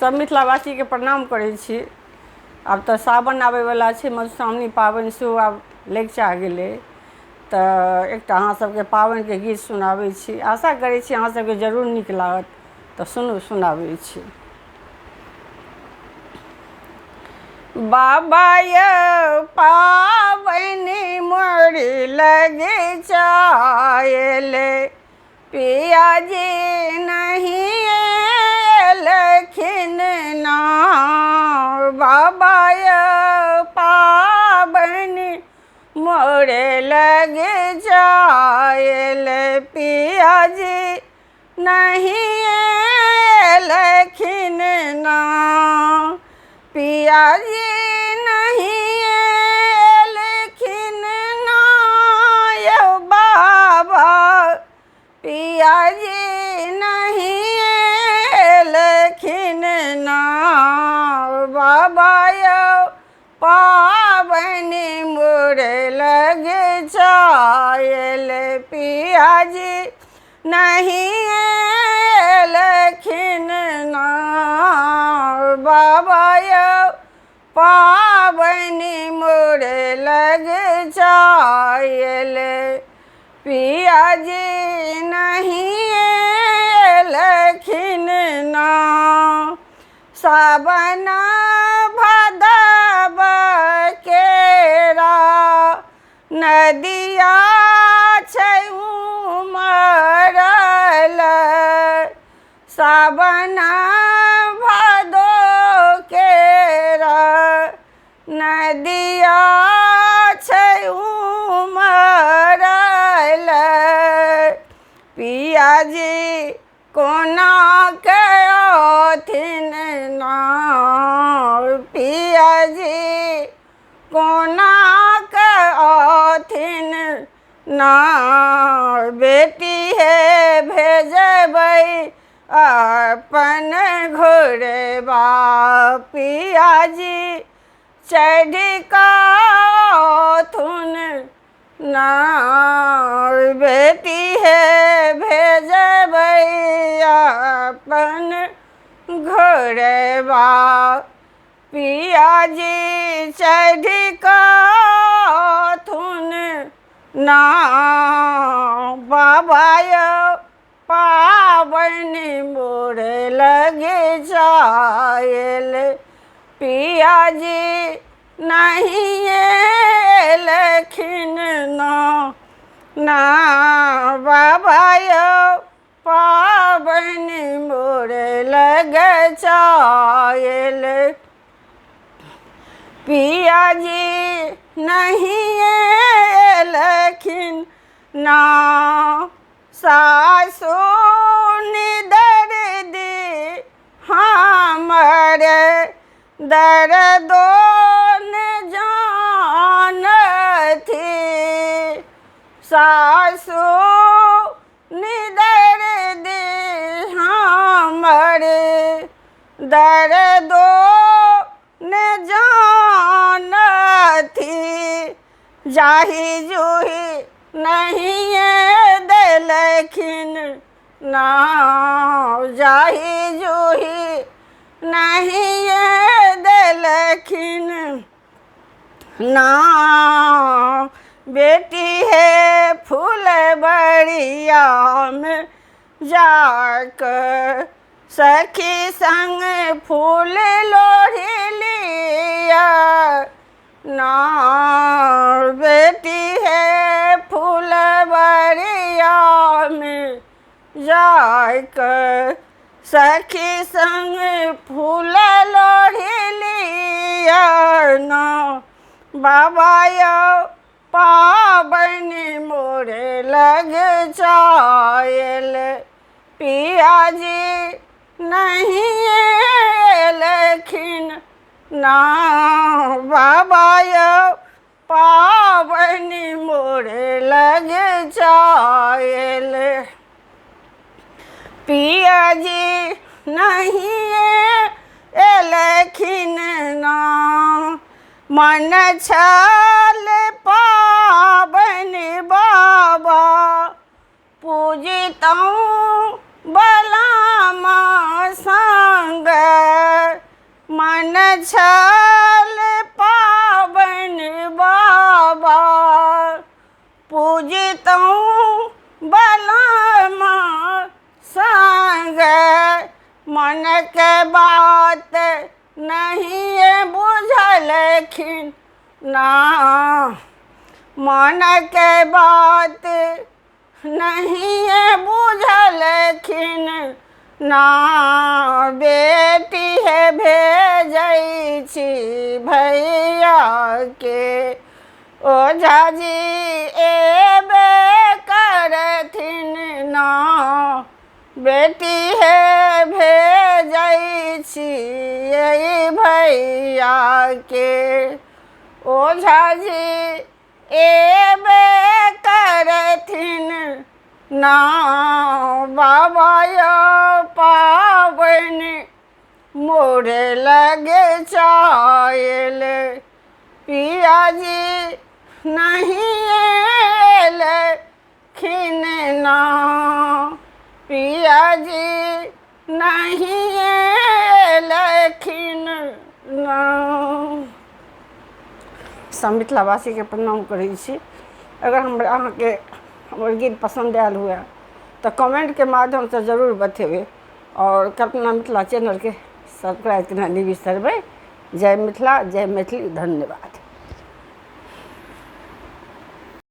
सब मिथिलावासी के प्रणाम करै छी। आब तऽ सावन आबैवला छै, मधुश्रावणी पाबनि सेहो आब लैग चाह गेलै, तऽ एकटा अहाँ सबके पाबनिके गीत सुनाबै छी। आशा करै छी अहाँ सबके जरूर नीक लागत, तऽ सुनू, सुनाबै छी। बाबा यौ पाबनि मोरी लगे चाहले, पियाजी नहीं एलखिन ना। बाबा यौ पाबनि मोरे लगे चाहले, पियाजी नहीं एलखिन ना। पियाजी नहीं एलखिन ना यौ बाबा, पियाजी नहीं एलखिन ना। बाबा यौ पाबनि मोरे लगे चाहले, पियाजी नहीं एलखिन ना। बाबा यौ पाबनि मोरे लगे चाहले, पियाजी नहीं एलखिन ना। सावन भादव केरा नदिया छै उमरल, सावन भादो केरा नदिया छै उमरल, पियाजी कोना के अथिन ना। पियाजी कोना के अथिन ना। बेटी हे भेजबै अपन घोड़बा, पियाजी चढ़ि कथुन ना। बेटी हे भेजबै अपन घोड़बा, पियाजी चढ़ि कथुन ना। बाबा यौ पाबनि मोरे लगे चाहले, पियाजी नहीं एलखिन ना। ना बाबा यौ पाबनि मोरे लगे चाहले, पियाजी नहीं एलखिन ना। सासु निदर्दी हमरे दर्दो न जानथी, सासु निदर्दी हमरे दर्दो न जानथी। जाहि जूही नहीं देलखिन ना, जाहि जूही नहीं देलखिन ना। बेटी है फुलबरिया में जाकर सखी संग फूल लोढ़ी लिया ना। बेटी है फुलबरिया में जाकर सखी संग फूल लोढ़ी लिया ना। बाबा यौ पाबनि मोरे लगे चाहले, पियाजी नहीं एलखिन ना। बाबा यौ पाबनि मोरे लगे चाहले, पियाजी नहीं एलखिन ना। मन छल पाबनि बाबा पूजितौं बलमा संग, मन छल पावन बाबा पूजितऊँ बलमा संग मन के बात नहीं बुझलखिन ना मन के बात नहीं बुझलखिन ना बेटी है भेजै छी भैया के ओझा जी एबे करथिन ना बेटी है भेजै छी भैया के ओझा जी एबे करथिन ना बाबा यो पावन मोरे लगे चायल पिया जी नहीं एलखिन ना पिया जी नहीं एलखिन ना। सब मिथिलावासी के प्रणाम करै छी। अगर हमरा अहाँके हमर गीत पसंद आयल हुए तो कमेंट के माध्यम से जरूर बतेबै और कल्पना मिथिला चैनल के सब्सक्राइब करना नहीं बिसरबै। जय मिथिला, जय मैथिली, धन्यवाद।